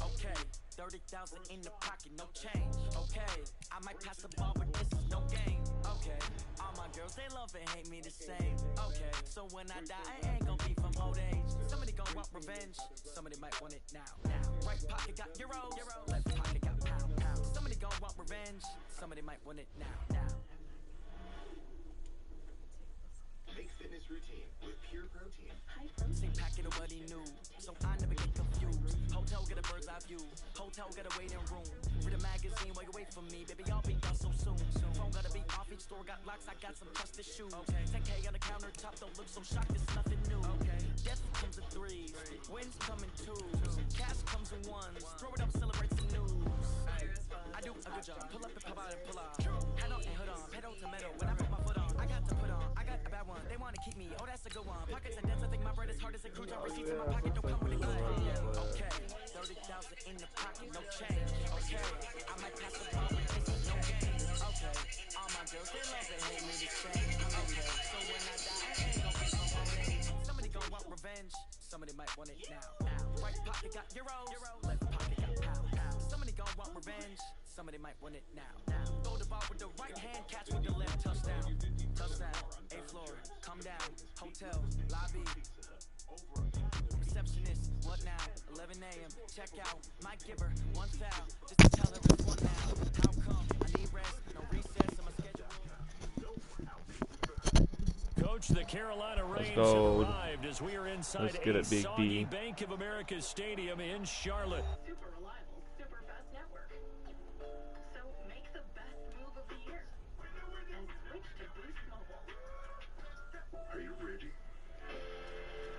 Okay, 30,000 in the pocket, no change. Okay, I might pass the ball, but this is no game. Okay, all my girls, they love and hate me the same. Okay, so when I die, I ain't gonna be from old age. Somebody gonna want revenge, somebody might want it now. Right pocket got euros, left pocket got pound. Somebody gonna want revenge, somebody might want it now. Make fitness routine with pure protein. High protein. Same packet of what he knew, so I never get confused. Hotel get a bird's eye view, hotel got a waiting room. Read a magazine while you wait for me, baby, I'll be done so soon. Phone gotta be off, each store got locks, I got some trusted shoes. Okay, 10K on the countertop, don't look so shocked, it's nothing new. Okay, death comes in threes, wins come in twos, cash comes in ones. Throw it up, celebrate some news. I do a good job, pull up the pop out and pull off. Head on and hood on, pedal to metal. When I put my foot on, I got to put on. I got a bad one, they wanna keep me. Oh, that's a good one. Pockets and dents, I think my bread is hard as a crouton. Receipts in my pocket, don't come with a gun. Okay, 30,000 in the pocket, no change. Okay, I might pass the ball, but this is no game. Okay, all my girls, they love and hate me the same. Okay, so when I die, I ain't gon' be from old age. Somebody gon' want revenge, somebody might want it now. Right pocket got euros, left pocket got pound. Somebody gon' want revenge, somebody might want it now. Throw the ball with the right hand, catch with the left, touchdown. Touchdown, 8th floor, come down, hotel, lobby. Receptionist, what now? 11 a.m. Check out. Might give her one foul just to tell her it's one now. How come? I need rest, no recess on my schedule. Coach, the Carolina Rains have arrived as we are inside a soggy Bank of America Stadium in Charlotte. Super reliable, super fast network. So make the best move of the year and switch to Boost Mobile. Are you ready?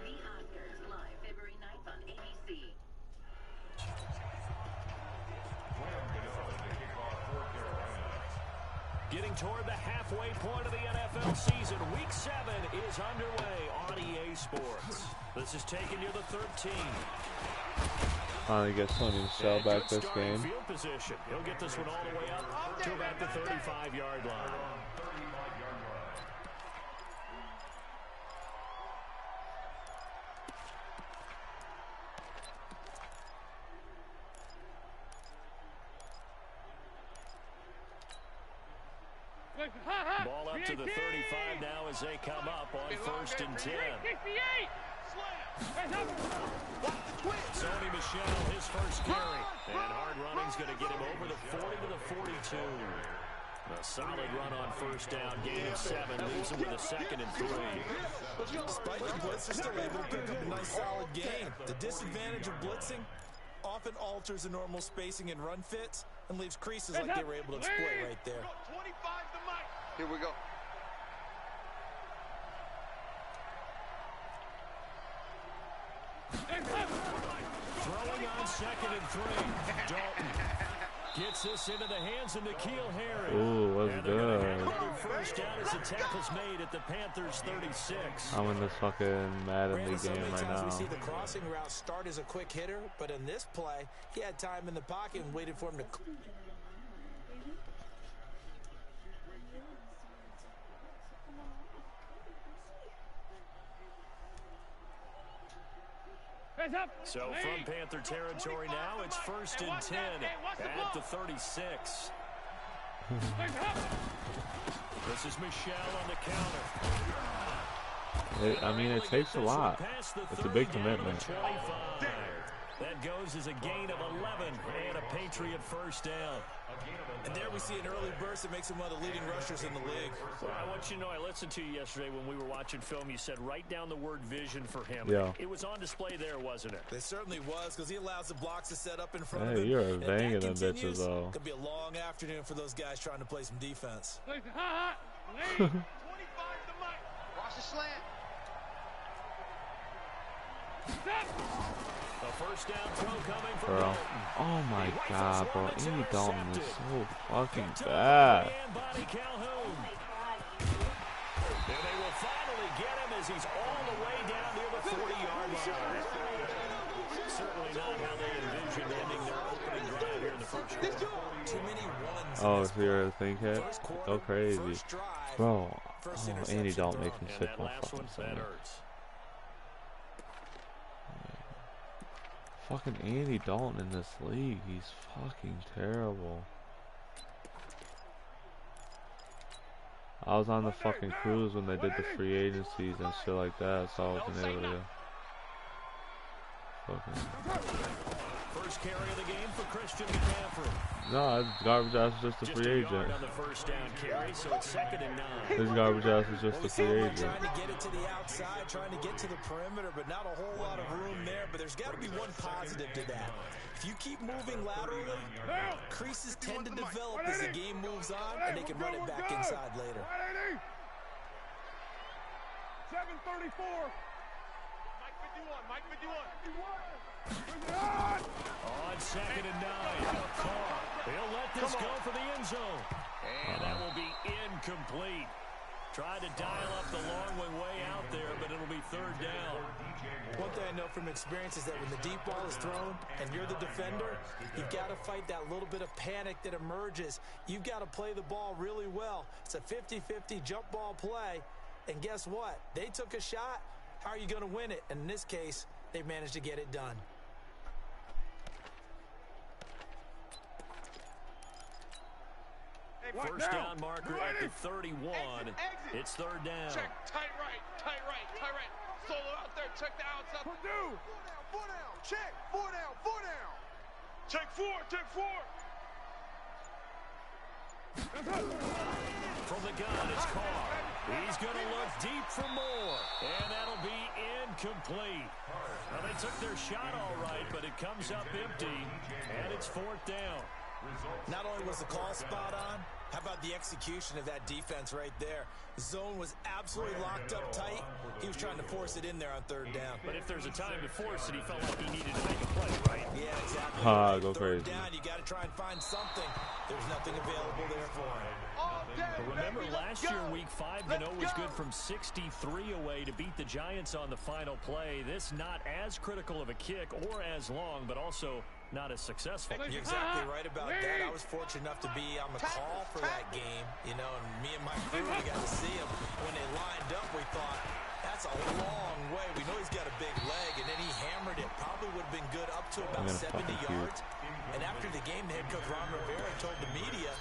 The Oscars, live February 9th on ABC. Getting toward the halfway point of the NFL season, Week 7 is underway on EA Sports. This is taking you to 13. Finally get Sony to sell back this game. Field position. He'll get this one all the way up to about the 35-yard line. Ball up to the 35 now as they come up on 1st and 10. Sony Michel, his first carry. And hard running's going to get him over the 40 to the 42. A solid run on 1st down, gain of 7, leaves him with a 2nd and 3. Despite the blitz, they're still able to pick up a nice solid gain. The disadvantage of blitzing often alters the normal spacing and run fits and leaves creases like they were able to exploit right there. Here we go. Throwing on 2nd and 3. Dalton gets this into the hands of N'Keal Harry. Ooh, was good. 1st down as the tackle's made at the Panthers 36. I'm in this fucking Madden League game right now. We see the crossing route start as a quick hitter, but in this play, he had time in the pocket and waited for him to... So from Panther territory now, it's 1st and 10 at the 36. This is Michel on the counter. I mean, it takes a lot. It's a big commitment. That goes as a gain of 11 and a Patriot 1st down. And there we see an early burst that makes him one of the leading rushers in the league. Well, I want you to know, I listened to you yesterday when we were watching film. You said write down the word vision for him. Yeah. It was on display there, wasn't it? It certainly was, because he allows the blocks to set up in front of him. Hey, you're banging them bitches, though. Could be a long afternoon for those guys trying to play some defense. 25 to Mike. Watch the slant. A 1st down throw coming from Bro. Dalton. Oh my god, bro. Andy Dalton is so fucking bad. And they will finally get him as he's all the way down near the 40-yard line. Certainly not how they envisioned ending their opening drive here in the first quarter. Too many ones. Oh, so you're a thing hit? So crazy. Bro. Oh, Andy Dalton makes me sick my fucking stomach. Fucking Andy Dalton in this league. He's fucking terrible. I was on the fucking cruise when they did the free agencies and shit like that, so I wasn't able to fucking... First carry of the game for Christian McCaffrey. No, garbage ass is just a free agent. On the first down carry, so it's 2nd and 9. This garbage ass is just a free agent. Trying to get it to the outside, trying to get to the perimeter, but not a whole lot of room there. But there's got to be one positive to that. If you keep moving laterally, creases tend to develop as the game moves on, and they can run it back inside later. 734. Mike 51. On 2nd and 9. Carr. He'll let this go for the end zone. And that will be incomplete. Tried to dial up the long way out there, but it'll be 3rd down. One thing I know from experience is that when the deep ball is thrown and you're the defender, you've got to fight that little bit of panic that emerges. You've got to play the ball really well. It's a 50-50 jump ball play. And guess what? They took a shot. How are you going to win it? And in this case, they managed to get it done. First down marker at the 31. It's 3rd down. Check, tight right. Solo out there, check the outside. Purdue. 4 down, check. 4 down. Check 4. From the gun, it's Carr. He's going to look deep for more. And that'll be incomplete. Well, they took their shot all right, but it comes up empty. And it's 4th down. Not only was the call spot on, how about the execution of that defense right there? The zone was absolutely locked up tight. He was trying to force it in there on 3rd down. But if there's a time to force it, he felt like he needed to make a play, right? Yeah, exactly. Go 3rd crazy. down, you got to try and find something. There's nothing available there for him. But remember, last year, Week 5, Gano was good from 63 away to beat the Giants on the final play. This not as critical of a kick or as long, but also not as successful. You're exactly right about that. I was fortunate enough to be on the call for that game, you know, and me and my crew, we got to see him. When they lined up, we thought, that's a long way. We know he's got a big leg, and then he hammered it. Probably would have been good up to about 70 yards. And after the game, the head coach, Ron Rivera, told the media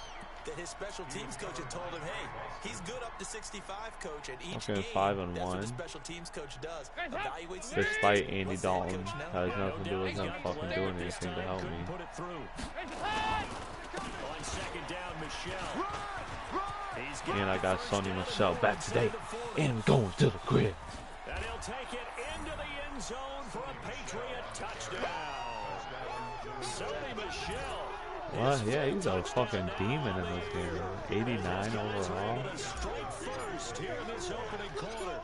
that his special teams coach had told him, hey, he's good up to 65, coach. And each game, 5-1. that's what the special teams coach does. Evaluates Despite Andy Dalton has nothing to do with him fucking doing anything to help me. Put it through. On 2nd down, Michelle. And I got Sonny Michelle back today. And going to the crib. And he'll take it into the end zone for a Patriot touchdown. Sonny Michelle. What? Yeah, he's a fucking demon in this game. 89 overall. Straight first here in this opening quarter.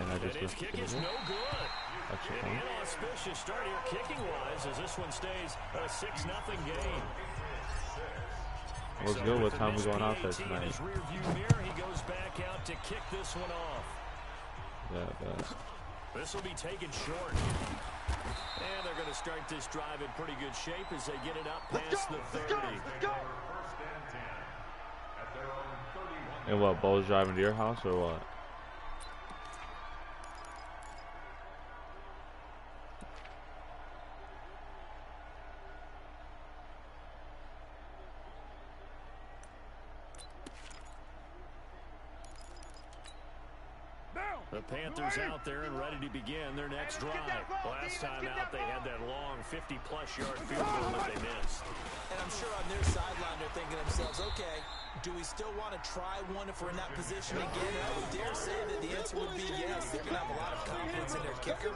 And I just His kick is no good. Extra An point. inauspicious start here kicking-wise as this one stays a 6-0 game. What's good? What time we going out there In tonight? his rearview mirror, he goes back out to kick this one off. Yeah, but This will be taken short. And they're going to start this drive in pretty good shape as they get it up past the 30. and what? Bo's driving to your house or what? The Panthers out there and ready to begin their next drive. Last time out, they had that long 50-plus yard field goal that they missed. And I'm sure on their sideline they're thinking to themselves, okay, do we still want to try one if we're in that position again? I would dare say that the answer would be yes. They're going to have a lot of confidence in their kicker.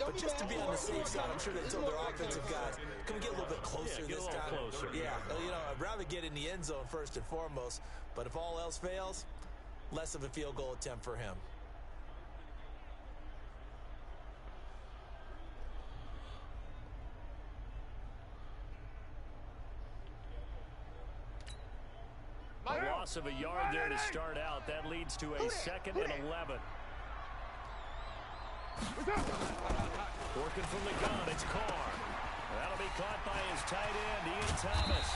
But just to be on the safe side, I'm sure they told their offensive guys, can we get a little bit closer this time? Closer. Yeah, you know, I'd rather get in the end zone first and foremost. But if all else fails, less of a field goal attempt for him. A loss of a yard there to start out. That leads to a 2nd and 11. Working from the gun, it's Carr. That'll be caught by his tight end, Ian Thomas.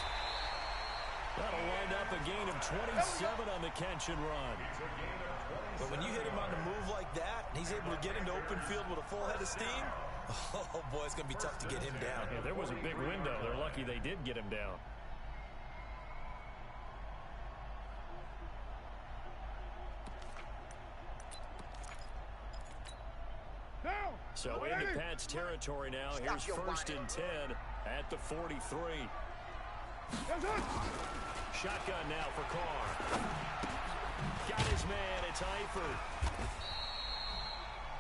That'll wind up a gain of 27 on the catch and run. But when you hit him on the move like that, and he's able to get into open field with a full head of steam, oh boy, it's going to be tough to get him down. Yeah, there was a big window. They're lucky they did get him down. So into Pat's territory now. Here's 1st and 10 at the 43. Shotgun now for Carr. Got his man. It's Eifert.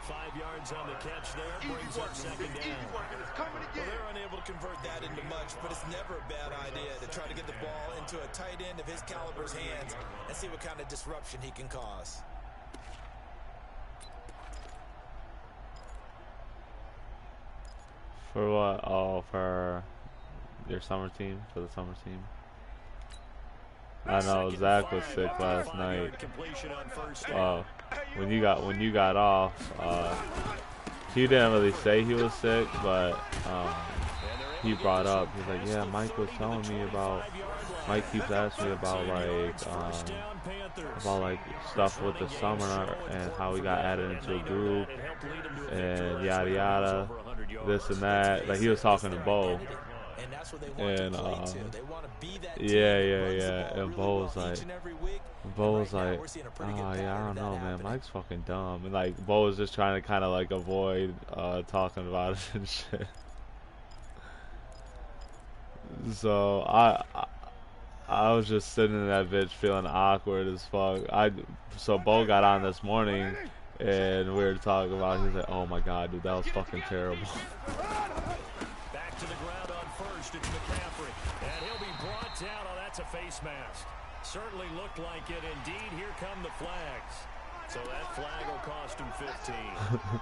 5 yards on the catch there. Brings up 2nd down. Well, they're unable to convert that into much, but it's never a bad idea to try to get the ball into a tight end of his caliber's hands and see what kind of disruption he can cause. For what? Oh, for your summer team? For the summer team? I know Zach was sick last night. When you got off, he didn't really say he was sick, but he brought up, he's like, yeah, Mike was telling me about, Mike keeps asking me about like stuff with the summer and how we got added into a group and yada yada, this and that. Like, he was talking to Bo. And yeah. And Bo was like, oh yeah, I don't know, man. Mike's fucking dumb. And like, Bo was just trying to kind of like avoid talking about it and shit. So I was just sitting in that bitch feeling awkward as fuck. So Bo got on this morning and we were talking about it. He was like, oh my god, dude, that was fucking terrible. Back to the ground on 1st. It's McCaffrey. And he'll be brought down. Oh, that's a face mask. Certainly looked like it. Indeed, here come the flags. So that flag will cost him 15.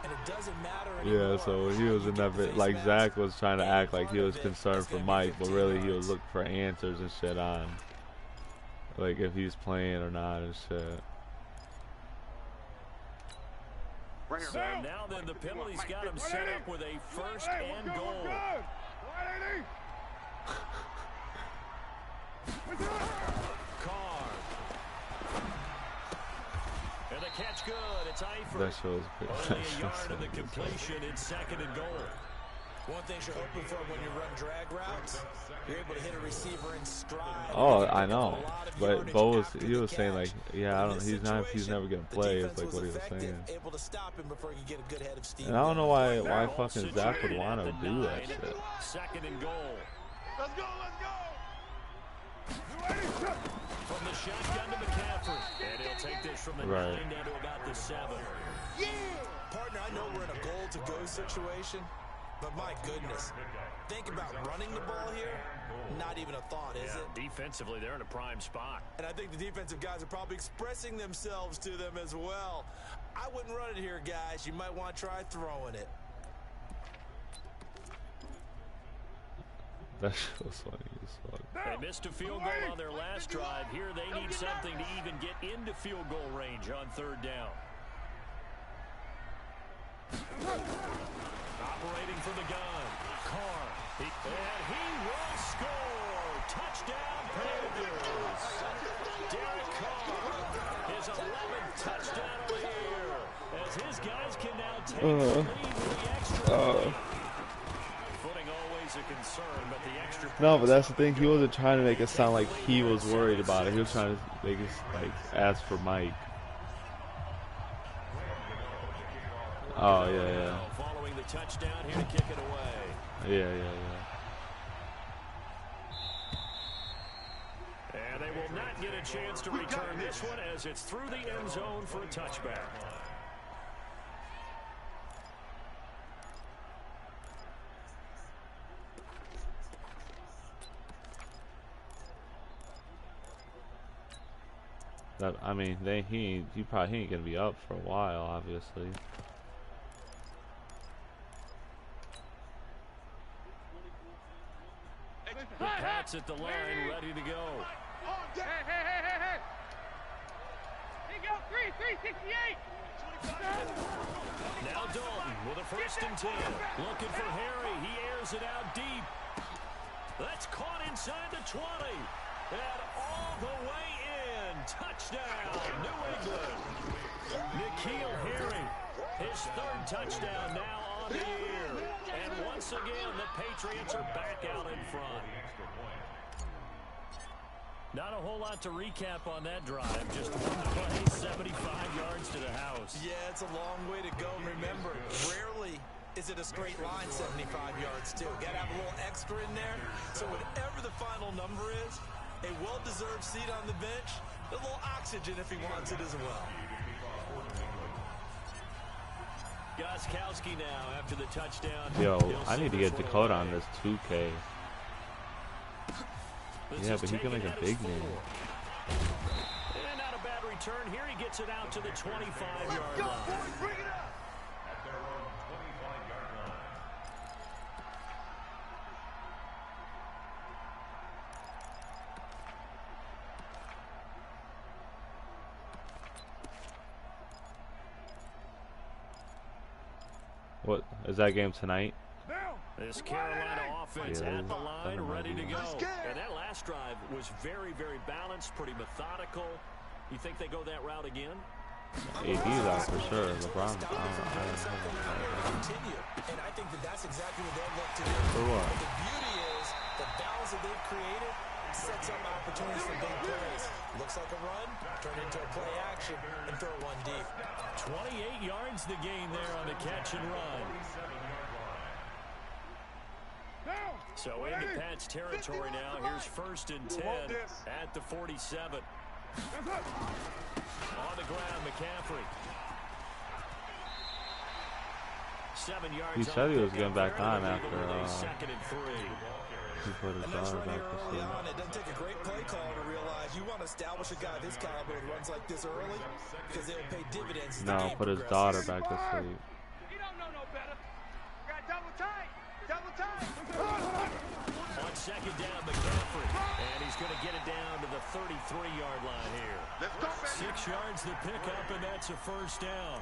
And it doesn't matter anymore. Yeah, so he was in that bit, like Zach was trying to act like he was concerned for Mike, but really he was looking for answers and shit on, like, if he's playing or not and shit. So now then the penalty's got him set up with a 1st and goal. Carr. And the catch good. It's Eifert. That shows only a yard of the completion. It's 2nd and goal. One thing you're hoping for when you run drag routes, you're able to hit a receiver in stride. Oh, I know. But Bo he was saying like, yeah, he's never gonna play. It's like what he was saying. Able to stop him before you get a good head of steam. And I don't know why fucking Zach would want to do that shit. 2nd and goal. Let's go. From the shotgun to McCaffrey. And he'll take this from the 9 down to about the 7. Yeah! Partner, I know we're in a goal-to-go situation, but my goodness. Think about running the ball here. Not even a thought, is it? Defensively, they're in a prime spot. And I think the defensive guys are probably expressing themselves to them as well. I wouldn't run it here, guys. You might want to try throwing it. That shit was funny as fuck. They missed a field goal on their last drive. Here they need something to even get into field goal range on 3rd down. Operating from the gun. Carr. And he will score. Touchdown Panthers. Derek Carr. His 11th touchdown of the year. As his guys can now take the lead with the extra. Footing always a concern, but the extra. No, but that's the thing. He wasn't trying to make it sound like he was worried about it. He was trying to make it like ask for Mike. Oh yeah. Following the touchdown here to kick it away. Yeah. And they will not get a chance to return this one as it's through the end zone for a touchback. I mean, he probably ain't gonna be up for a while, obviously. The Pats at the line, ready to go. Hey. He go 368. Now Dalton with a 1st and 10. Looking for Harry. He airs it out deep. That's caught inside the 20. And all the way in. Touchdown, New England. his third touchdown now on the year. And once again, the Patriots are back out in front. Not a whole lot to recap on that drive. Just one play, 75 yards to the house. Yeah, it's a long way to go. Remember, rarely is it a straight line 75 yards, too. Got to have a little extra in there. So whatever the final number is, a well-deserved seat on the bench, a little oxygen if he wants it as well. Gostkowski now after the touchdown. Yo, I need to get Dakota on this 2K. Yeah, but he can make a big name. And not a bad return. Here he gets it out to the 25-yard line. Bring it up. What is that game tonight? This Carolina offense at the line, ready to go. And that last drive was very, very balanced, pretty methodical. You think they go that route again? AD's out for sure. LeBron. Continue, and I think that's exactly what they'll look to do. For what? The beauty is the balance that they've created sets up opportunities for big plays. Looks like a run, turn into a play action, and throw one deep. 28 yards the gain there on the catch and run. So into Pat's territory now. Here's 1st and 10 at the 47. On the ground, McCaffrey. 7 yards. He said he was getting back on after 2nd and 3. He put his daughter back to sleep. It doesn't take a great play call to realize you want to establish a guy of this caliber who runs like this early because they'll pay dividends. No, put his daughter back to sleep. You don't know no better. Got double tight. Double tight. On 2nd down, McCaffrey. And he's going to get it down to the 33-yard line here. Let's go, baby. 6 yards to pick up, and that's a 1st down.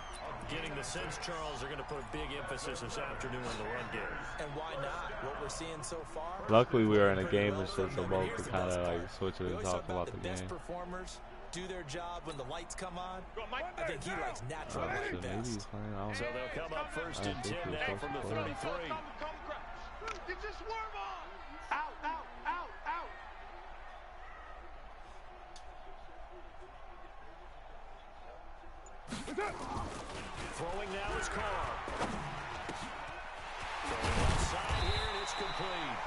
Getting the sense, Charles, are going to put a big emphasis this afternoon on the run game. And why not? What we're seeing so far. Luckily, we were in a game that said so both could kind of like switch it and talk about the game. Best performers do their job when the lights come on. I think he likes natural light best. So they'll come up 1st and 10 now from the 33. Get your swerve on. Out, out, out, out. Throwing now is Carr. Throwing outside here, and it's complete.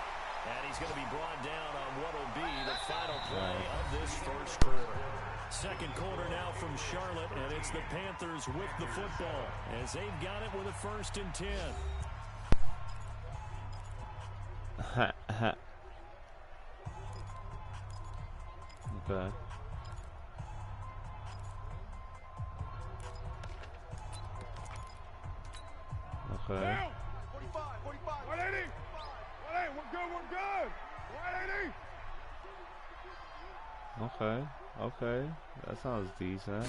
And he's going to be brought down on what will be the final play of this 1st quarter. 2nd quarter now from Charlotte, and it's the Panthers with the football as they've got it with a 1st and 10. Okay. Okay. 45, 45. 180. 180. We're good, we're good. 180. Okay. Okay. That sounds decent. On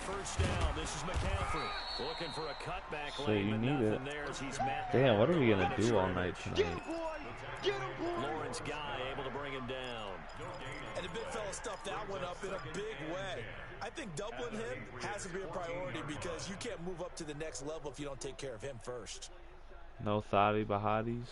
1st down, this is McCaffrey looking for a cutback So lane, you but need nothing it. there as he's met. Damn, what are we gonna do all night Get tonight? him, boy. Get him, boy. Lawrence Guy able to bring him down. And the big fella stuffed that one up in a big way. I think doubling him has to be a priority because you can't move up to the next level if you don't take care of him first. No Thadi Bahadis.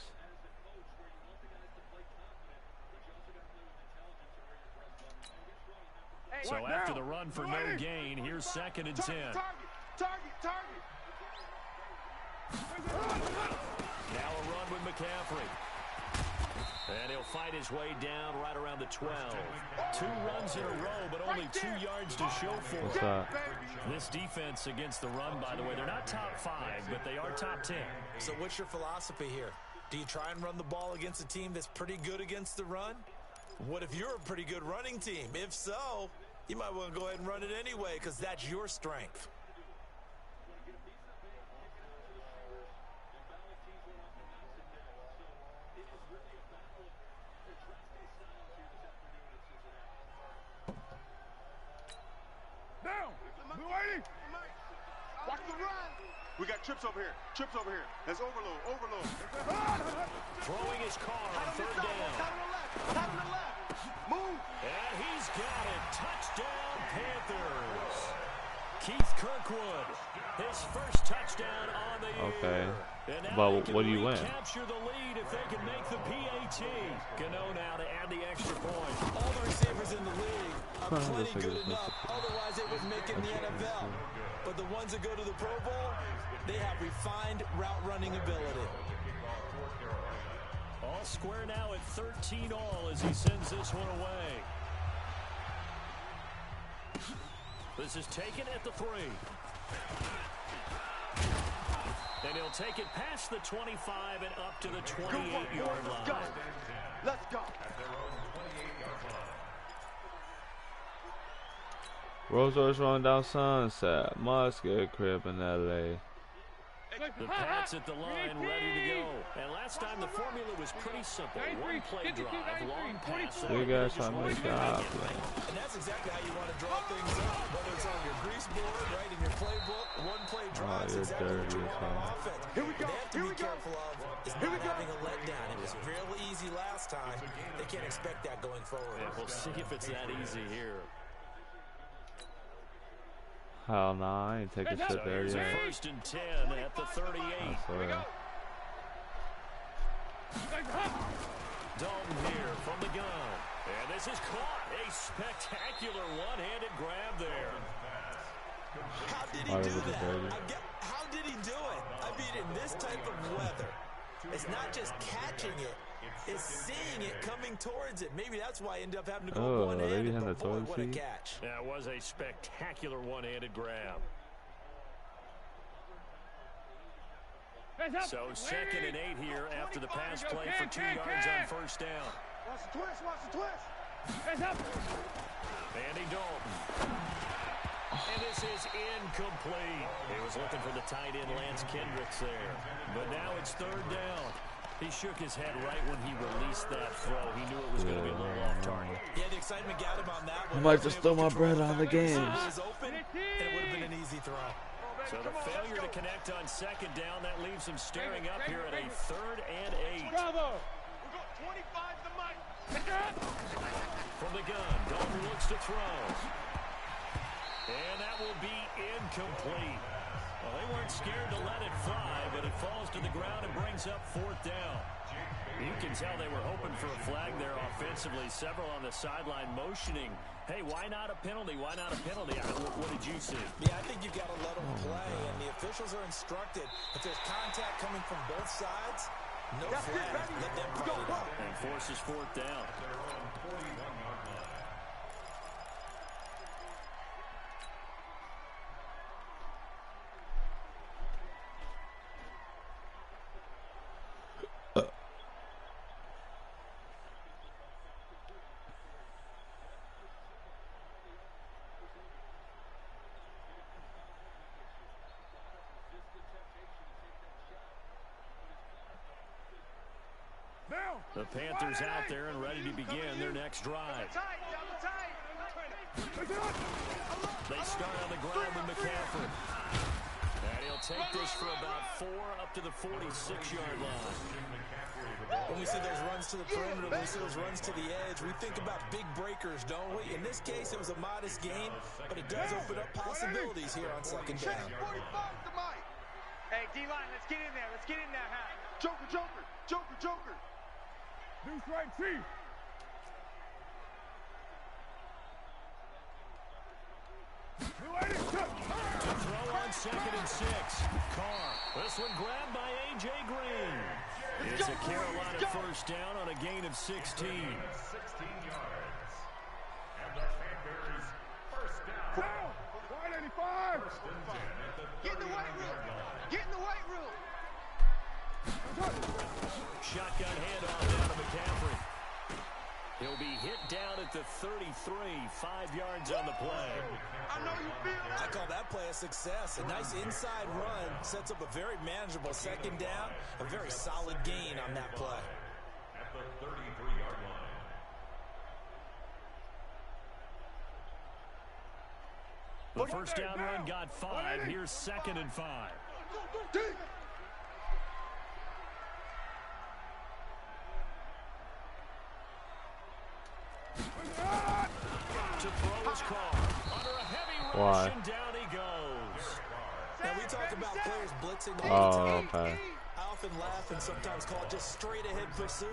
So after the run for no gain, here's 2nd and 10. Target. Now a run with McCaffrey. And he'll fight his way down right around the 12. 2 runs in a row, but only 2 yards to show for What's it. that? This defense against the run, by the way, they're not top 5, but they are top 10. So what's your philosophy here? Do you try and run the ball against a team that's pretty good against the run? What if you're a pretty good running team? If so, you might want to go ahead and run it anyway because that's your strength. Down. Blue 80. Watch the run. We got trips over here. Trips over here. That's overload. Overload. Throwing his car on 3rd down. Tight on the left. Move. And he's got it. Touchdown, Panthers. Keith Kirkwood, his first touchdown on the year. But what do you win? Capture the lead if they can make the PAT. Gano now to add the extra point. All the receivers in the league are plenty good enough. Otherwise, they wouldn't make it in the NFL. But the ones that go to the Pro Bowl, they have refined route running ability. All square now at 13 all as he sends this one away. This is taken at the 3. And he'll take it past the 25 and up to the 28-yard line. Let's go. Rolls Royce rolling down Sunset. Musket crib in LA. The Pats at the line, ready to go. And last time the formula was pretty simple. One play drive, long pass. You guys trying to make it up. And that's exactly how you want to draw things up. Whether it's on your grease board, right in your playbook, one play drive is exactly what you want on offense. Here we go. They have to be careful of is not having a letdown. It was real easy last time. They can't expect that going forward. Yeah, we'll see if it's that easy here. Hell nah, I ain't taking shit there yet. First and 10 at the 38. Dalton here from the gun. And this is caught. A spectacular one-handed grab there. How did he do that? How did he do it? I mean, in this type of weather, it's not just catching it. It's seeing it coming towards it. Maybe that's why I ended up having to go one-handed, but boy, what a catch. That was a spectacular one-handed grab. So 2nd and 8 here after the pass play for 2 yards on first down. Watch the twist, watch the twist. Andy Dalton. And this is incomplete. He was looking for the tight end Lance Kendricks there. But now it's 3rd down. He shook his head right when he released that throw. He knew it was going to be a little off target. Yeah, the excitement got him on that one. I might just throw my bread on the games. It was open, and it would have been an easy throw. So the failure to connect on 2nd down, that leaves him staring up here at a 3rd and 8. Bravo. We got 25 to Mike. From the gun, Dalton looks to throw. And that will be incomplete. Well, they weren't scared to let it fly, but it falls to the ground and brings up 4th down. You can tell they were hoping for a flag there offensively. Several on the sideline motioning, hey, why not a penalty? Why not a penalty? What did you see? Yeah, I think you've got to let them play, and the officials are instructed. If there's contact coming from both sides, no flag. Let them fight it out. And forces 4th down. The Panthers out there and ready to begin their next drive. They start on the ground with McCaffrey. And he'll take this for about 4 up to the 46-yard line. When we see those runs to the perimeter, when we see those runs to the edge, we think about big breakers, don't we? In this case, it was a modest gain, but it does open up possibilities here on 2nd down. Hey, D-line, let's get in there. Let's get in there, huh? Joker, Joker, Joker, Joker. Deuce right, Chief. To throw on 2nd and 6. Carr. This one grabbed by A.J. Green. It's a Carolina first down on a gain of 16. 16 yards. And the Panthers first down. 185. Get in the weight room. Get in the weight room. Shotgun handoff down to McCaffrey. He'll be hit down at the 33, 5 yards on the play. I know you feel that. I call that play a success. A nice inside run sets up a very manageable 2nd down. A very solid gain on that play. At the 33-yard line. The first down run got 5. Here's 2nd and 5. To throw his car. Under a heavy rush, and down he goes. about players blitzing all the time. Okay. I often laugh and sometimes call it just straight ahead pursuit.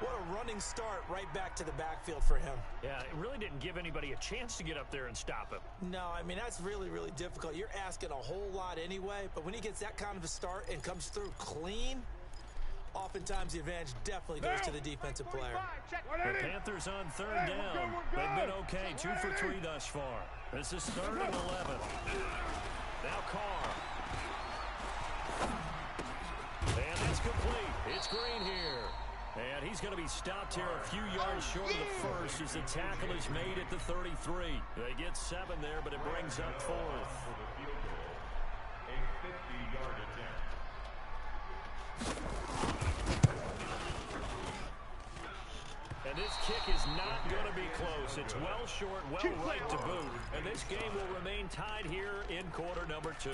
What a running start right back to the backfield for him. Yeah, it really didn't give anybody a chance to get up there and stop him. No, I mean, that's really, really difficult. You're asking a whole lot anyway, but when he gets that kind of a start and comes through clean, oftentimes the advantage definitely goes to the defensive player. The Panthers on third down. They've been okay, 2 for 3 thus far. This is 3rd and 11. Now Carr. And that's complete. It's Green here. And he's going to be stopped here a few yards short of the first as the tackle is made at the 33. They get 7 there, but it brings up 4th. A 50-yard attempt. And this kick is not going to be close. It's well short, well right to boot. And this game will remain tied here in quarter number 2.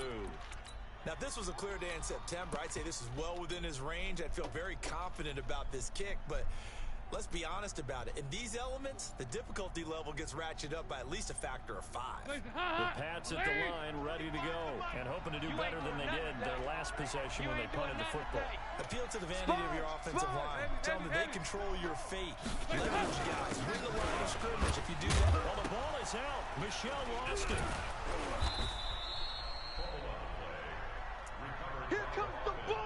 Now, if this was a clear day in September, I'd say this is well within his range. I'd feel very confident about this kick, but let's be honest about it. In these elements, the difficulty level gets ratcheted up by at least a factor of 5. The Pats at the line, ready to go, and hoping to do better than they did their last possession when they punted the football. Appeal to the vanity of your offensive line. Tell them that they control your fate. Leverage guys. Win the line of scrimmage if you do that. Well, the ball is out. Michelle lost it. Here comes the ball.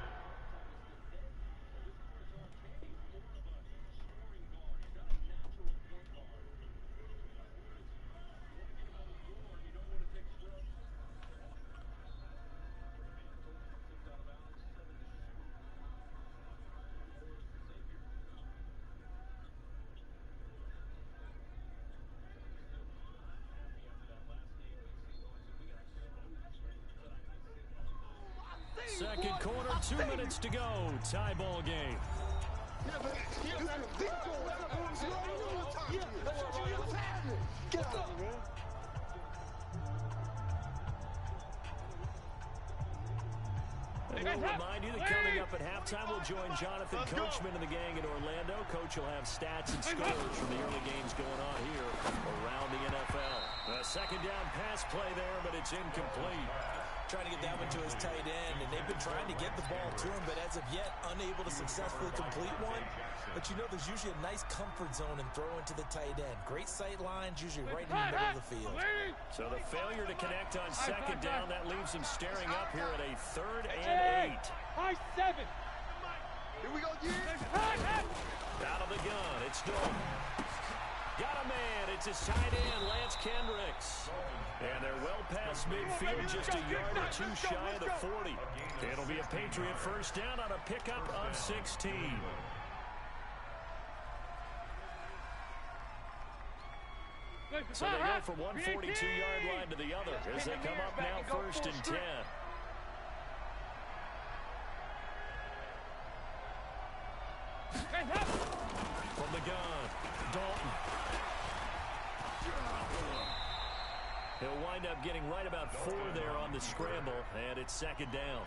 Second quarter, 2 minutes to go. Tie ball game. And we'll remind you that coming up at halftime, we'll join Jonathan Coachman and the gang in Orlando. Coach will have stats and scores from the early games going on here around the NFL. A second down pass play there, but it's incomplete. Trying to get that one to his tight end, and they've been trying to get the ball to him, but as of yet, unable to successfully complete one. But you know there's usually a nice comfort zone in throwing to the tight end. Great sight lines, usually right in the middle of the field. So the failure to connect on second down, that leaves him staring up here at a 3rd and 8. High 7. Here we go, Out of the gun, it's Dalton. Got a man, it's his tight end, Lance Kendricks. And they're well past midfield, just a yard or 2 shy of the 40. It'll be a Patriot first down on a pickup of 16. So they go from one 42-yard line to the other as they come up now 1st and 10. From the gun, Dalton. He'll wind up getting right about 4 there on the scramble, and it's 2nd down.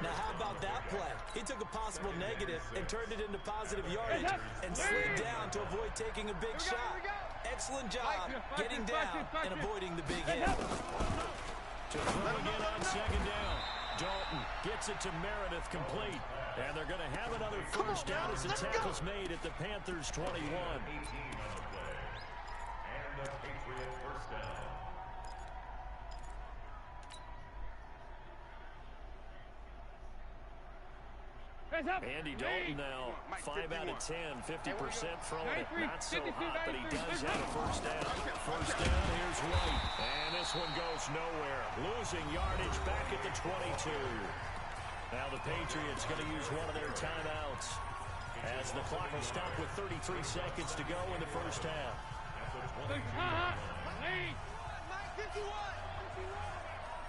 Now, how about that play? He took a possible negative and turned it into positive yardage and slid down to avoid taking a big shot. Excellent job getting down and avoiding the big hit. To throw again on 2nd down. Dalton gets it to Meredith complete. And they're going to have another first down as the tackle's made at the Panthers' 21. 18 on the play. And the Patriot first down. Andy Dalton now 5 out of 10, 50% throwing it. Not so hot, but he does have a first down. First down, here's White. And this one goes nowhere. Losing yardage back at the 22. Now the Patriots going to use one of their timeouts as the clock will stop with 33 seconds to go in the first half.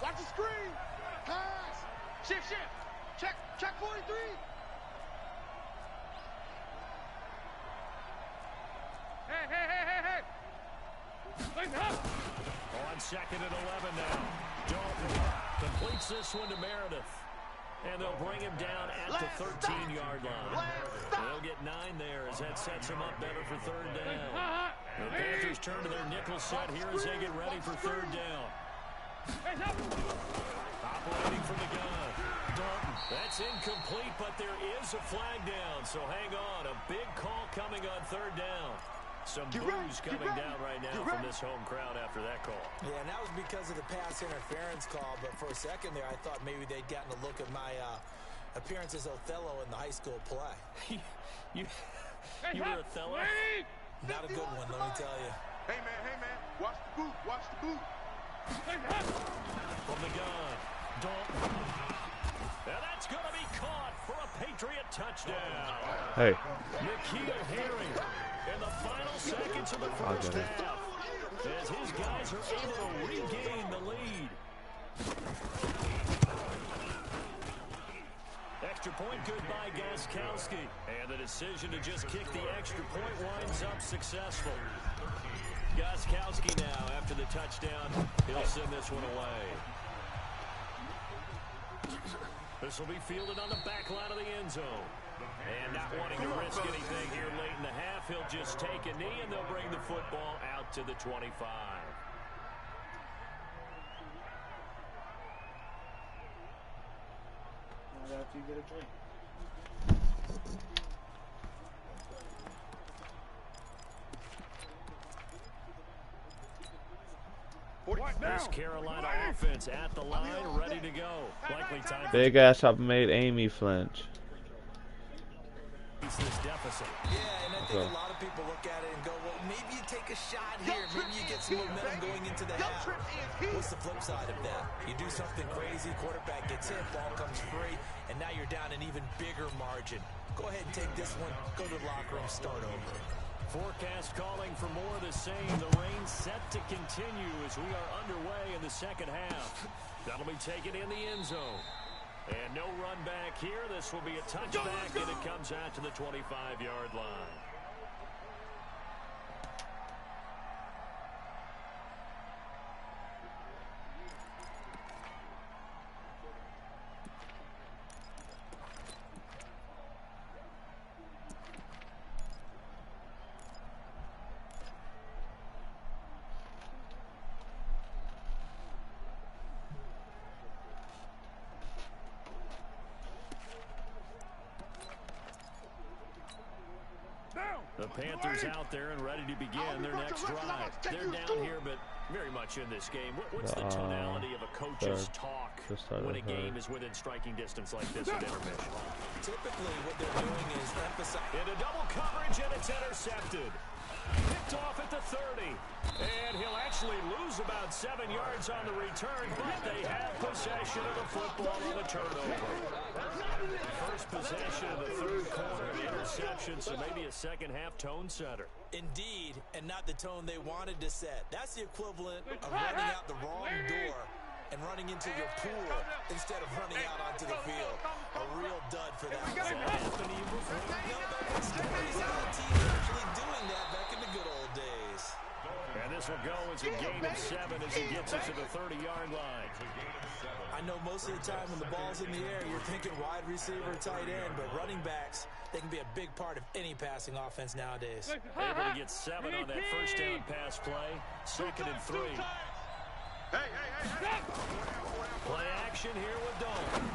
Watch the screen. Pass. Shift. Check 43. Hey. On 2nd and 11 now. Dalton completes this one to Meredith. And they'll bring him down at the 13-yard line. They'll get 9 there as that sets him up better for 3rd down. The Panthers turn to their nickel set here as they get ready for 3rd down. Operating from the gun. It's incomplete, but there is a flag down, so hang on. A big call coming on third down. Some boos coming down right now from this home crowd after that call. Yeah, and that was because of the pass interference call, but for a second there, I thought maybe they'd gotten a look at my appearance as Othello in the high school play. you were Othello? Not a good one, let me tell you. Hey, man, watch the boot, watch the boot. From the gun, Dalton. And that's going to be caught for a Patriot touchdown. Hey. N'Keal Harry in the final seconds of the first half. As his guys are able to regain the lead. Extra point good by Gostkowski. And the decision to just kick the extra point winds up successful. Gostkowski now, after the touchdown, he'll send this one away. This will be fielded on the back line of the end zone. And not wanting to risk anything here late in the half, he'll just take a knee and they'll bring the football out to the 25. Not after you get a drink. This Carolina offense at the line, ready to go. Likely time. Big ass up made Amy flinch. This deficit. Yeah, and I think a lot of people look at it and go, well, maybe you take a shot here. Maybe you get some momentum going into the half. What's the flip side of that? You do something crazy, quarterback gets hit, ball comes free, and now you're down an even bigger margin. Go ahead and take this one, go to the locker room, start over. Forecast calling for more of the same. The rain set to continue as we are underway in the second half. That'll be taken in the end zone. And no run back here. This will be a touchback, and it comes out to the 25-yard line. The Panthers out there and ready to begin their next drive. They're down here, but very much in this game. What's the tonality of a coach's talk when a game is within striking distance like this at intermission? Typically, what they're doing is emphasize. Into double coverage, and it's intercepted. Picked off at the 30. And he'll actually lose about 7 yards on the return, but they have possession of the football on the turnover. First possession of the third quarter, the interception, so maybe a second-half tone setter. Indeed, and not the tone they wanted to set. That's the equivalent of running out the wrong door and running into your pool instead of running out onto the field. A real dud for that. Has that happened to you before? No, but there's stories of the team actually doing that back in the good old days. And this will go as a gain of 7 as he gets it to the 30-yard line. I know most of the time when the ball's in the air, you're thinking wide receiver, tight end, but running backs, they can be a big part of any passing offense nowadays. Able to get 7 on that first down pass play. 2nd and 3. Play action here with Dalton.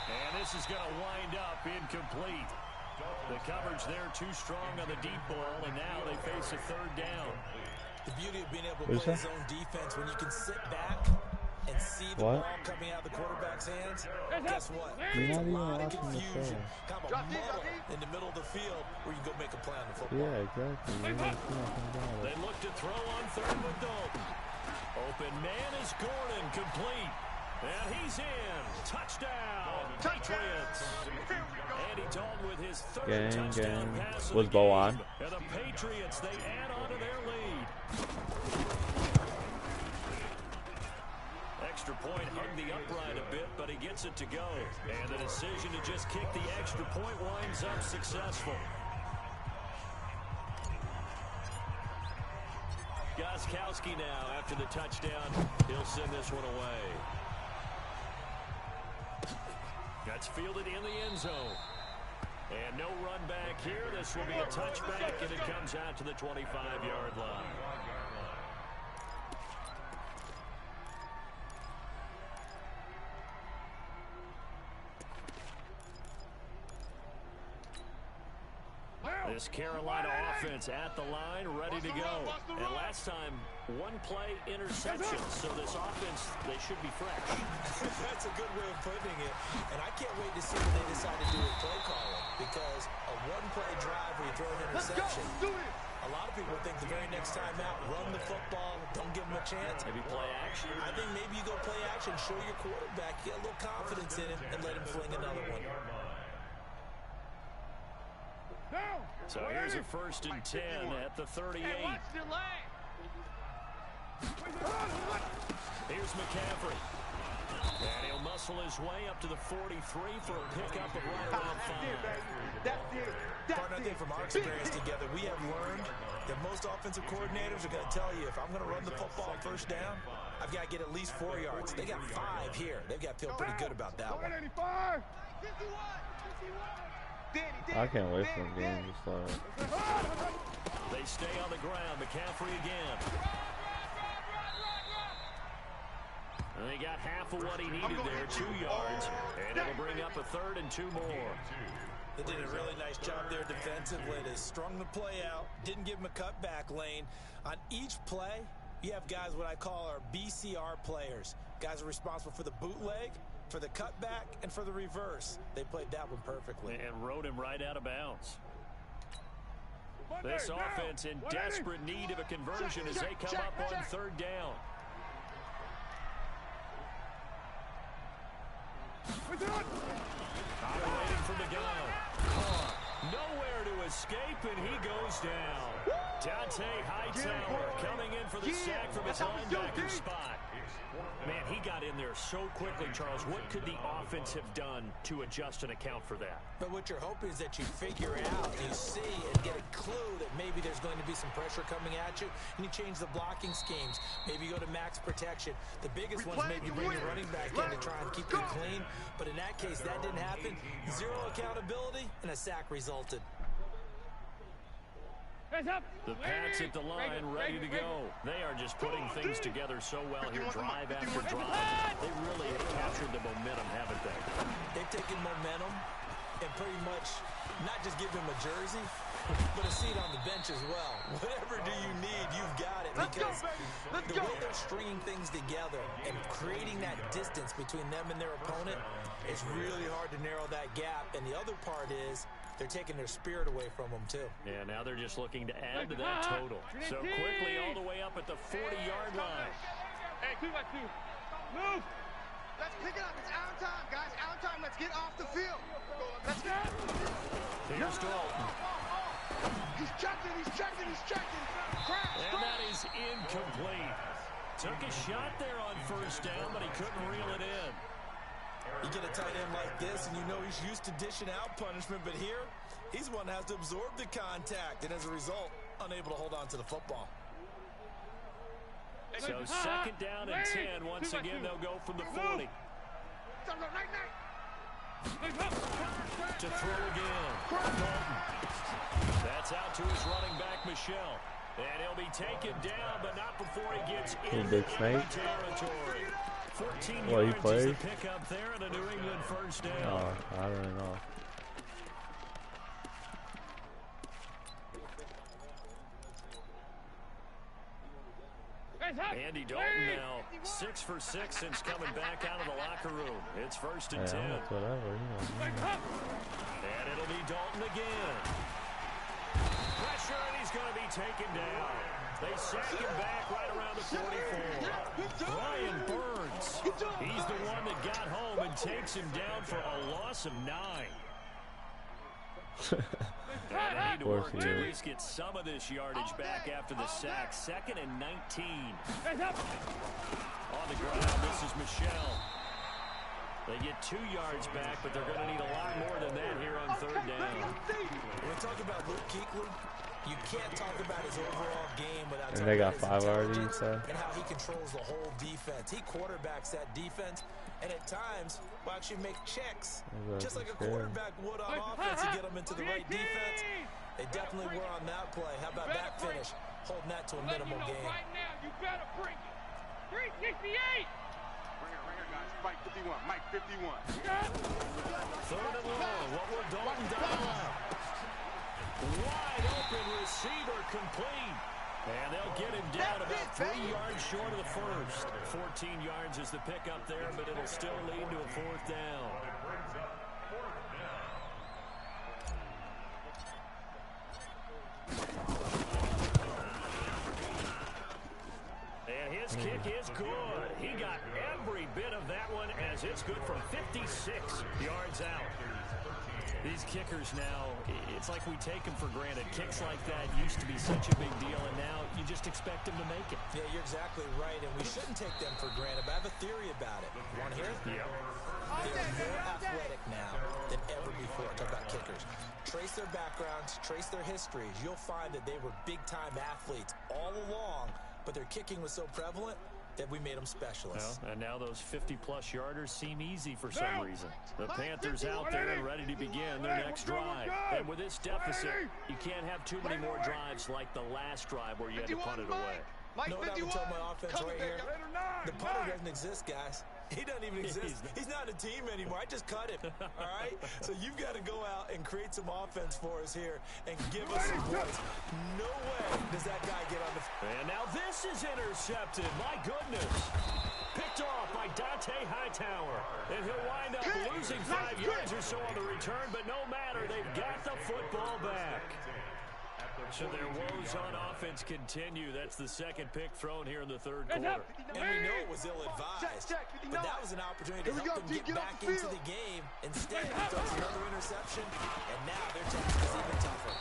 And this is going to wind up incomplete. The coverage there too strong on the deep ball, and now they face a third down. The beauty of being able to play zone defense when you can sit back and see the ball coming out of the quarterback's hands. Guess what? There's a lot of confusion, kind of a muddle in the middle of the field where you can go make a play on the football. Yeah, exactly. They look to throw on third with Dalton. Open man is Gordon, complete. And he's in. Touchdown, Patriots. Andy Dalton with his third touchdown pass of the game. And the Patriots, they add on to their lead. Extra point hung the upright a bit, but he gets it to go. And the decision to just kick the extra point winds up successful. Gostkowski now, after the touchdown, he'll send this one away. That's fielded in the end zone. And no run back here. This will be a touchback, and it comes out to the 25-yard line. This Carolina offense at the line, ready to go. And last time, one play interception. So this offense, they should be fresh. That's a good way of putting it. And I can't wait to see what they decide to do with play calling. Because a one-play drive where you throw an interception. A lot of people think the very next time out, run the football, don't give them a chance. Maybe play action. I think maybe you go play action, show your quarterback, get a little confidence in him, and let him fling another one. So here's a 1st and 10 at the 38. Here's McCaffrey. And he'll muscle his way up to the 43 for a pickup of right around 5. Partner, I think from our experience together, we have learned that most offensive coordinators are going to tell you, if I'm going to run the football on 1st down, I've got to get at least 4 yards. They got 5 here. They've got to feel pretty good about that one. I can't wait for the game to start. They stay on the ground. McCaffrey again. And they got half of what he needed there, 2 yards. And it'll bring up a 3rd and 2 more. They did a really nice job there defensively. They strung the play out, didn't give him a cutback lane. On each play, you have guys what I call our BCR players. Guys are responsible for the bootleg, for the cutback, and for the reverse. They played that one perfectly. And rode him right out of bounds. This offense in desperate need of a conversion as they come up on 3rd down. Operating from the gun. Nowhere to escape, and he goes down. Dante Hightower coming in for the sack from his linebacker spot. Man, he got in there so quickly, Charles. What could the offense have done to adjust and account for that? But what you're hoping is that you figure out, you see, and get a clue that maybe there's going to be some pressure coming at you, and you change the blocking schemes. Maybe you go to max protection. The biggest one's maybe bring your running back in to try and keep you clean. But in that case, that didn't happen. 0 accountability, and a sack resulted. The Pats at the line, ready to go. They are just putting things together so well here, drive after drive. They really have captured the momentum, haven't they? They've taken momentum and pretty much not just give him a jersey, but a seat on the bench as well. Whatever do you need, you've got it. Because the way they're stringing things together and creating that distance between them and their opponent, it's really hard to narrow that gap. And the other part is, they're taking their spirit away from them, too. Yeah, now they're just looking to add to that total. So quickly all the way up at the 40-yard line. Hey, 2 by 2. Move! Let's pick it up. It's out time, guys. Out time. Let's get off the field. Let's go. Here's Dalton. He's checking. He's checking. He's checking. Crash. And that is incomplete. Took a shot there on 1st down, but he couldn't reel it in. You get a tight end like this, and you know he's used to dishing out punishment, but here, he's one that has to absorb the contact, and as a result, unable to hold on to the football. So 2nd down and 10. Once again, they'll go from the 40. To throw again. Dalton. That's out to his running back, Michelle. And he'll be taken down, but not before he gets into territory. 14 yards is the pickup there and a New England 1st down. Oh, I don't know. Andy Dalton now 6 for 6 since coming back out of the locker room. It's 1st and 10. Whatever, And it'll be Dalton again. Pressure, and he's going to be taken down. They sack him back right around the 44. Brian Burns, he's the one that got home and takes him down for a loss of 9. And they need to work to at least get some of this yardage back after the sack. 2nd and 19. On the ground, this is Michelle. They get 2 yards back, but they're going to need a lot more than that here on 3rd down. When we talk about Luke Kuechly, you can't talk about his overall game without and talking they got about 5 already, intelligence so. and how he controls the whole defense. He quarterbacks that defense, and at times will actually make checks, just like a quarterback would on offense to get them into the right defense. They definitely were on that play. How about that finish? Holding that to a minimal gain. Right now, you better bring it. 368. Bring it, guys. Mike 51. Mike 51. 3rd and long. What will Dalton dial up? Wide open receiver complete. And they'll get him down about 3 yards short of the first. 14 yards is the pickup there, but it'll still lead to a 4th down. And his kick is good. He got every bit of that one as it's good from 56 yards out. These kickers now, it's like we take them for granted. Kicks like that used to be such a big deal, and now you just expect them to make it. Yeah, you're exactly right, and we shouldn't take them for granted, but I have a theory about it. Want to hear it? Yep. They're more athletic now than ever before. Talk about kickers. Trace their backgrounds, trace their histories. You'll find that they were big-time athletes all along, but their kicking was so prevalent that we made them specialists. Well, and now those 50-plus yarders seem easy for some reason. The Panthers out there and ready to begin their next drive. And with this deficit, you can't have too many more drives like the last drive where you had to punt it away. No, what I would tell my offense right here? The punter doesn't exist, guys. He doesn't even exist. He's not a team anymore. I just cut him, all right? So you've got to go out and create some offense for us here and give us some points. No way does that guy get on the field. And now this is intercepted. My goodness. Picked off by Dante Hightower. And he'll wind up losing 5 yards or so on the return, but no matter. They've got the football back. So their woes on offense continue. That's the second pick thrown here in the third quarter. And we know it was ill-advised, but that was an opportunity to help them get back into the game. Instead, he throws another interception, and now their task is even tougher.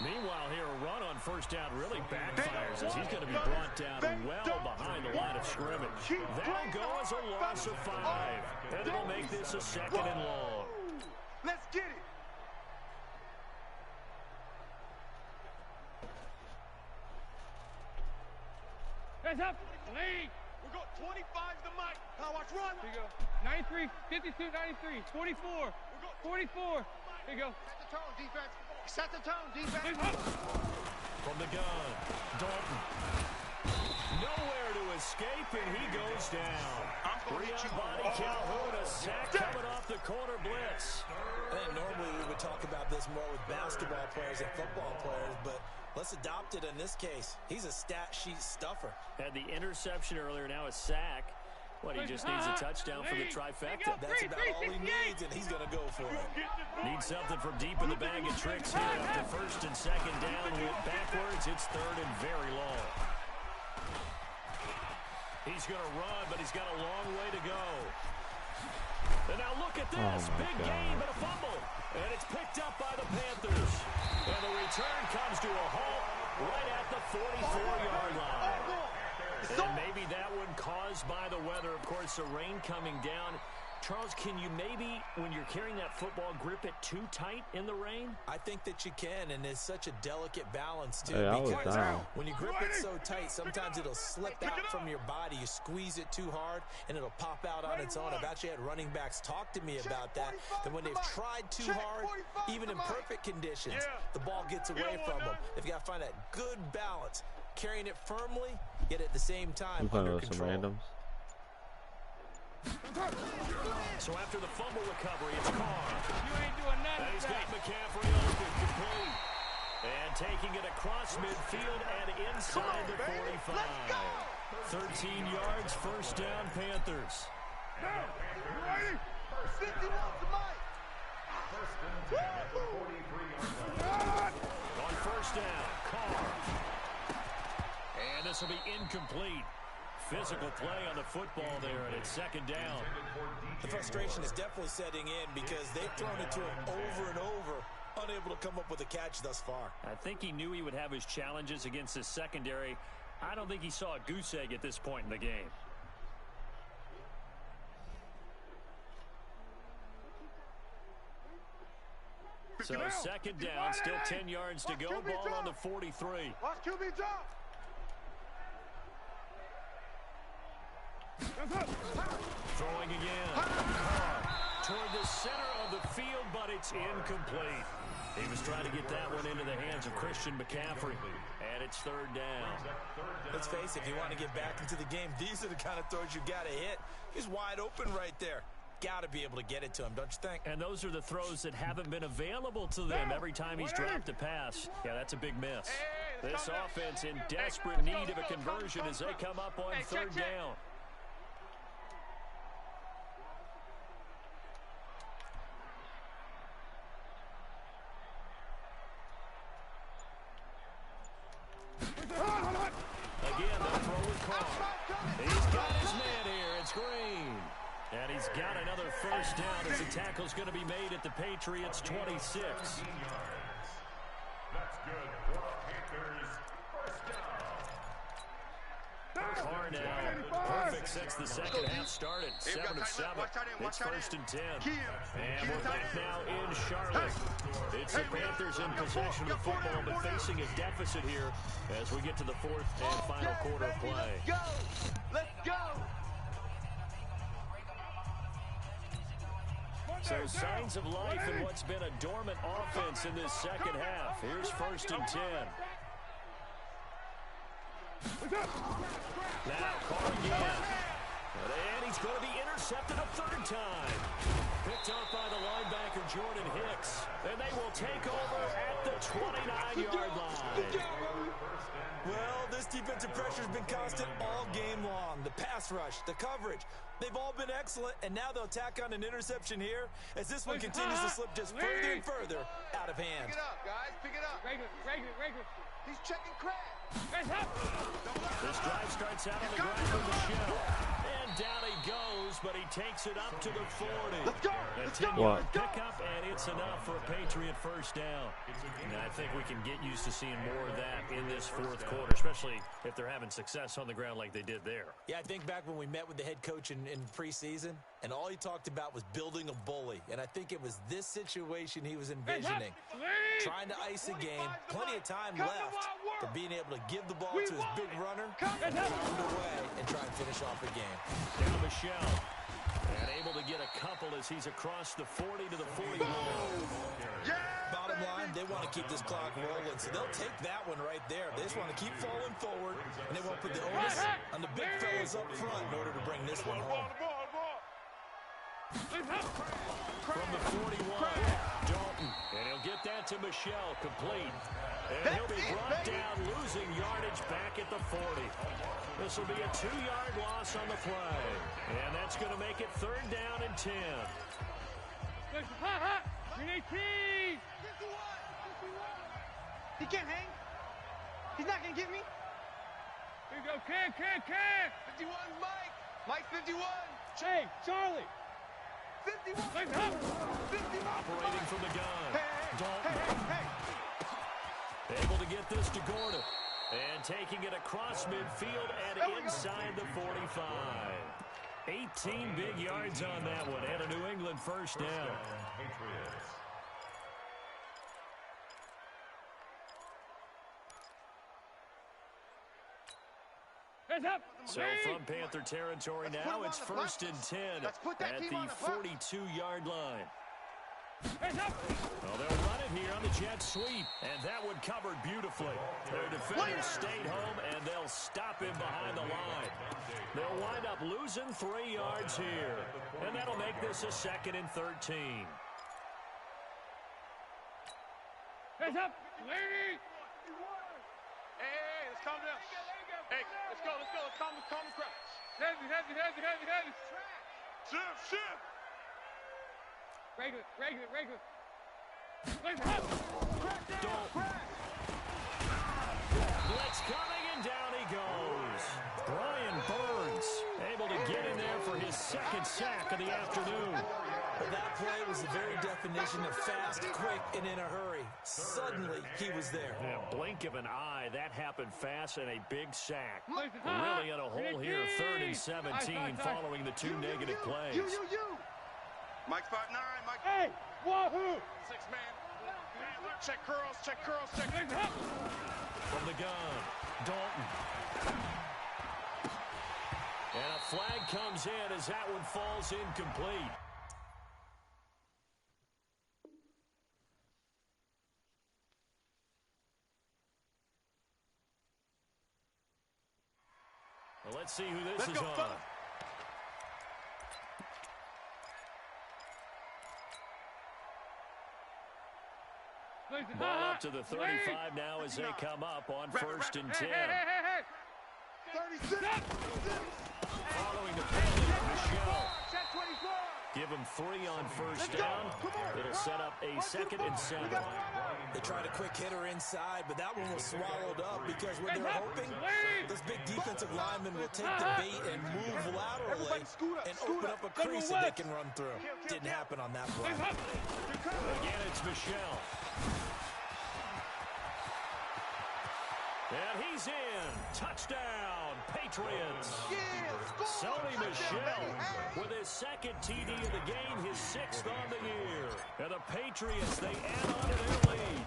Meanwhile, here, a run on first down really backfires as he's going to be brought down well behind the line of scrimmage. That'll go as a loss of 5, and it'll make this a 2nd and long. Let's get it. Hands up. Lead. We got 25 the mic. Now watch run. Here you go. 93, 52, 93, 44, 44. Here you go. Set the tone, defense. Set the tone, defense. From the gun, Dalton. Nowhere to escape, and he goes down. Three-on body Calhoun, a sack coming off the corner blitz. I think normally we would talk about this more with basketball players and football players, but let's adopt it in this case. He's a stat sheet stuffer. Had the interception earlier, now a sack. What, he just needs a touchdown for the trifecta. That's about all he needs, and he's going to go for it. Needs something from deep in the bag of tricks here. After 1st and 2nd down, went backwards. It's 3rd and very long. He's going to run, but he's got a long way to go. And now look at this. Big gain, but a fumble. And it's picked up by the Panthers. And the return comes to a halt right at the 44-yard line. And maybe that one caused by the weather. Of course, the rain coming down. Charles, can you maybe, when you're carrying that football, grip it too tight in the rain? I think that you can, and it's such a delicate balance, too. Hey, because when you grip it so tight, sometimes it'll slip out from your body. You squeeze it too hard, and it'll pop out on its own. I've actually had running backs talk to me about that when they've tried too hard, even in perfect conditions, the ball gets away from them. They've got to find that good balance, carrying it firmly, yet at the same time under control. Some randoms. So after the fumble recovery, it's Carr. You ain't doing nothing. And he's got McCaffrey open, complete. And taking it across midfield and inside the 45. 13 yards, 1st down, Panthers. On 1st down, Carr. And this will be incomplete. Physical play on the football there, and it's 2nd down. The frustration is definitely setting in because they've thrown it to him over and over, unable to come up with a catch thus far. I think he knew he would have his challenges against his secondary. I don't think he saw a goose egg at this point in the game. So 2nd down, still 10 yards to go. Ball on the 43. Watch QB drop. Throwing again. Carr toward the center of the field, but it's incomplete. He was trying to get that one into the hands of Christian McCaffrey. And it's 3rd down. Let's face it, if you want to get back into the game, these are the kind of throws you got to hit. He's wide open right there. got to be able to get it to him, don't you think? And those are the throws that haven't been available to them every time he's dropped a pass. Yeah, that's a big miss. This offense in desperate need of a conversion as they come up on third down. Again, the throw with Carr. He's got his man here. It's Green. And he's got another first down as the tackle's going to be made at the Patriots' 26. That's good for Panthers. First down. Carr now. Perfect since the second half started. 7-7. It's first and 10. And we're back now in Charlotte. It's the Panthers in possession of the football, but facing a deficit here as we get to the fourth and final quarter of play. Let's go! Let's go! So signs of life in what's been a dormant offense in this second half. Here's first and 10. Now Carr again. And he's going to be intercepted a third time. Picked up by the linebacker Jordan Hicks. And they will take over at the 29-yard line. Well, this defensive pressure has been constant all game long. The pass rush, the coverage, they've all been excellent, and now they'll tack on an interception here as this one continues to slip just further and further out of hand. Pick it up, guys. Pick it up. Regular. He's checking crab. This drive starts out on the ground for Michelle. And down he goes, but he takes it up to the 40. Let's go. A Let's go. 10-yard pickup, and it's enough for a Patriot first down. And I think we can get used to seeing more of that in this fourth quarter, especially if they're having success on the ground like they did there. Yeah, I think back when we met with the head coach in preseason, and all he talked about was building a bully. And I think it was this situation he was envisioning. Trying to ice a game, plenty of time left, but being able to give the ball to his big runner, and round away and try and finish off the game. Now Michelle, and able to get a couple as he's across the 40 to the 41. Bottom line, they want to keep this clock rolling, so they'll take that one right there. They just want to keep falling forward, and they won't put the onus on the big fellas up front in order to bring this one home. From the 41, Dalton, and he'll get that to Michelle, complete. And he'll be brought down, losing yardage back at the 40. This will be a 2-yard loss on the play. And that's going to make it third down and 10. He can't hang. He's not going to get me. Here we go. Can. 51, Mike. Mike, 51. Hey, Charlie. 51. 51. Operating from the gun. Dalton. Hey. Able to get this to Gordon. And taking it across midfield and inside the 45. 18 big yards on that one. And a New England first down. So from Panther territory now, it's first and 10 at the 42-yard line. Well, they'll run it here on the jet sweep, and that one covered beautifully. Their defenders stayed home, and they'll stop him behind the line. They'll wind up losing 3 yards here, and that'll make this a second and 13. Heads up, lady! Hey, let's calm down. Hey, let's go. Let's calm the crowd. Heavy. Shift. Regular. Blitz coming, and down he goes. Brian Burns able to get in there for his second sack of the afternoon. That play was the very definition of fast, quick, and in a hurry. Suddenly, he was there. Yeah, blink of an eye, that happened fast, and a big sack. Really in a hole here, 3rd and 17 following the 2 negative plays. You. Mike 5'9", Mike. Hey, wahoo! 6-man. Check curls. From the gun, Dalton. And a flag comes in as that one falls incomplete. Well, let's see who this is on. Ball up to the 35 now as they come up on 1st and 10. 36. Following the penalty, Michelle. Give him 3 on 1st down. It'll set up a 2nd and 7. They tried a quick hitter inside, but that one was swallowed up because what they're hoping, those big defensive linemen will take the bait and move laterally and open up a crease that they can run through. Didn't happen on that play. Again, it's Michelle. And he's in. Touchdown, Patriots. Sony Michel with his 2nd TD of the game, his 6th on the year. And the Patriots, they add on to their lead.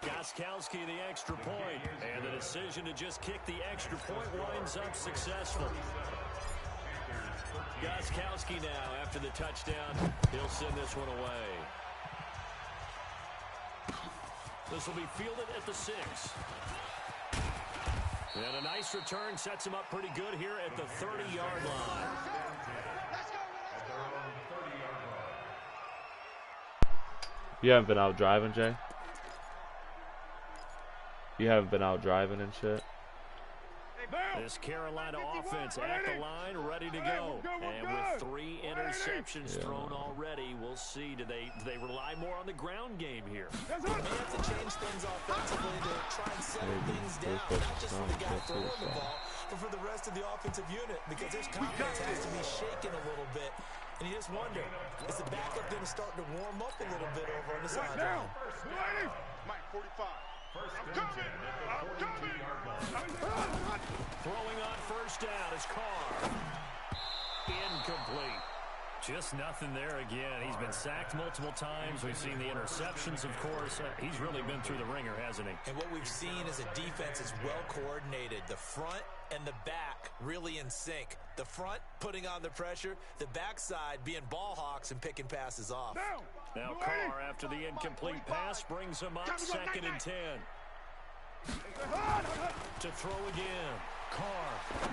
Gostkowski the extra point, and the decision to just kick the extra point winds up successful. Gostkowski now, after the touchdown, he'll send this one away. This will be fielded at the 6. And a nice return sets him up pretty good here at the 30-yard line. You haven't been out driving, Jay? You haven't been out driving and shit? This Carolina offense at the line, ready to go. And with 3 interceptions thrown already, we'll see. Do they rely more on the ground game here? They may have to change things offensively to try and settle things down. Not just for the guy throwing the ball, but for the rest of the offensive unit, because their confidence has to be shaken a little bit. And you just wonder, is the backup going to start to warm up a little bit over on the sideline? Mike, 45. I'm coming! Throwing on 1st down is Carr. Incomplete. Just nothing there again. He's been sacked multiple times. We've seen the interceptions, of course. He's really been through the ringer, hasn't he? And what we've seen is a defense is well coordinated. The front and the back really in sync. The front putting on the pressure, the backside being ball hawks and picking passes off. Now Carr, after the incomplete pass, brings him up 2nd and 10. To throw again. Carr.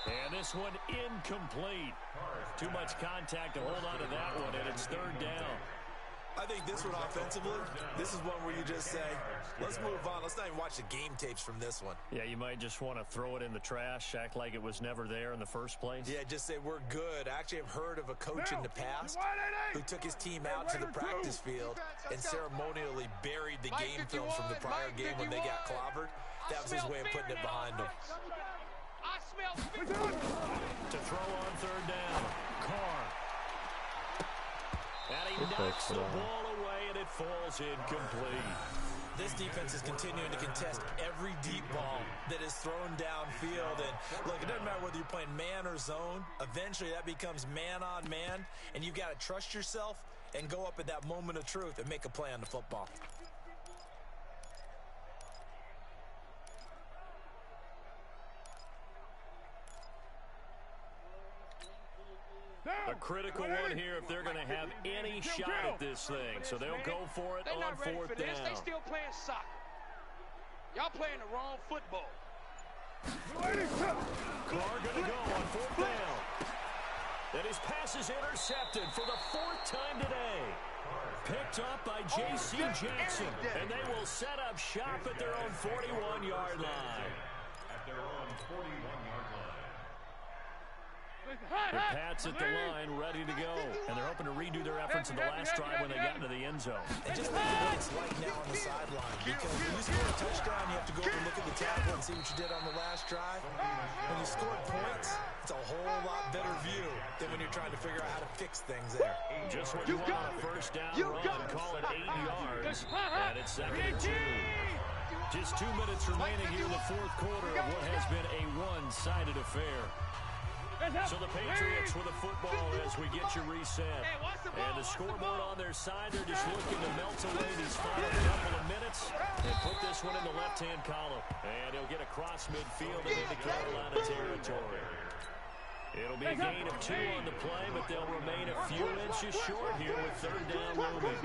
And this one incomplete. Too much contact to hold on to that one, and it's 3rd down. I think this one offensively, this is one where you just say, let's move on. Let's not even watch the game tapes from this one. Yeah, you might just want to throw it in the trash, act like it was never there in the first place. Yeah, just say we're good. I actually have heard of a coach in the past who took his team out to the practice field and ceremonially buried the game film from the prior game when they got clobbered. That was his way of putting it behind them. To throw on 3rd down, Carr. And he knocks the ball away, and it falls incomplete. This defense is continuing to contest every deep ball that is thrown downfield. And look, it doesn't matter whether you're playing man or zone. Eventually, that becomes man on man, and you've got to trust yourself and go up at that moment of truth and make a play on the football. A critical one here if they're going to have any shot at this thing. So they'll go for it on 4th down. They still playing soccer. Y'all playing the wrong football. Carr going to go on 4th down. And his pass is intercepted for the 4th time today. Picked up by J.C. Jackson. And they will set up shop at their own 41-yard line. At their own 41-yard line. The Pats at the line, ready to go. And they're hoping to redo their efforts in the last drive when they got into the end zone. And just think of what it's like now on the sideline. Because when you score a touchdown, you have to go over and look at the tablet and see what you did on the last drive. When you score points, it's a whole lot better view than when you're trying to figure out how to fix things there. Just what you want on a 1st down run. Call it 8 yards. And it's 2nd and 2. Just 2 minutes remaining here in the 4th quarter of what has been a one-sided affair. So the Patriots with the football as we get you reset. And the scoreboard on their side, they're just looking to melt away these final couple of minutes and put this one in the left-hand column. And he'll get across midfield and into Carolina territory. It'll be a gain of 2 on the play, but they'll remain a few inches short here with 3rd down looming.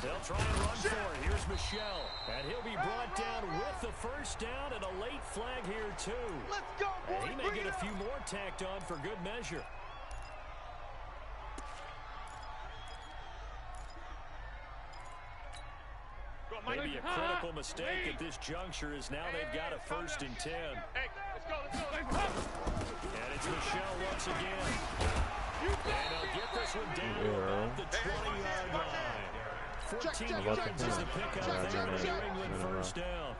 They'll try and run for it. Here's Michel. And he'll be brought down with the 1st down and a late flag here, too. Let's go, boys. And he may get a few more tacked on for good measure. critical mistake at this juncture is now they've got a 1st and 10. Hey, let's go. And it's Michelle once again. And they'll get this one down to about the 20-yard line. 14 yards is the pickup there for New England 1st down.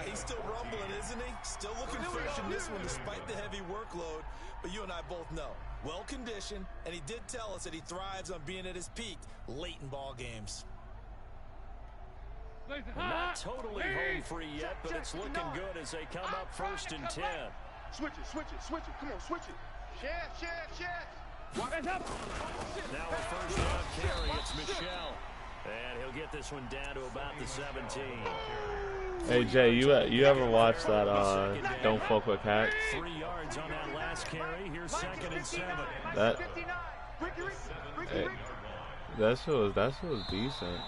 He's still rumbling, isn't he? Still looking fresh in this one despite the heavy workload. But you and I both know, well-conditioned, and he did tell us that he thrives on being at his peak late in ball games. Not totally home free yet, but it's looking good as they come up 1st and 10. Switch it. Come on, switch it. Share. Now a 1st down carry. It's Michelle. And he'll get this one down to about the 17. Hey Jay, you ever watch that Don't Fuck with Cats? 3 yards on that last carry. Here's 2nd and 7. That shit was decent.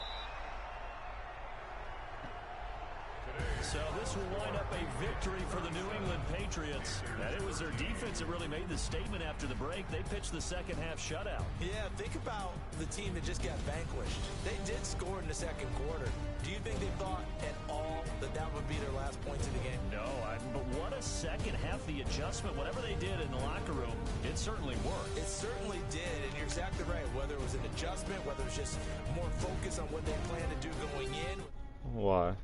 So this will wind up a victory for the New England Patriots. And it was their defense that really made the statement after the break. They pitched the second half shutout. Yeah, think about the team that just got vanquished. They did score in the 2nd quarter. Do you think they thought at all that that would be their last points of the game? No, but what a second half. The adjustment, whatever they did in the locker room, it certainly worked. It certainly did, and you're exactly right. Whether it was an adjustment, whether it was just more focus on what they planned to do going in. Why?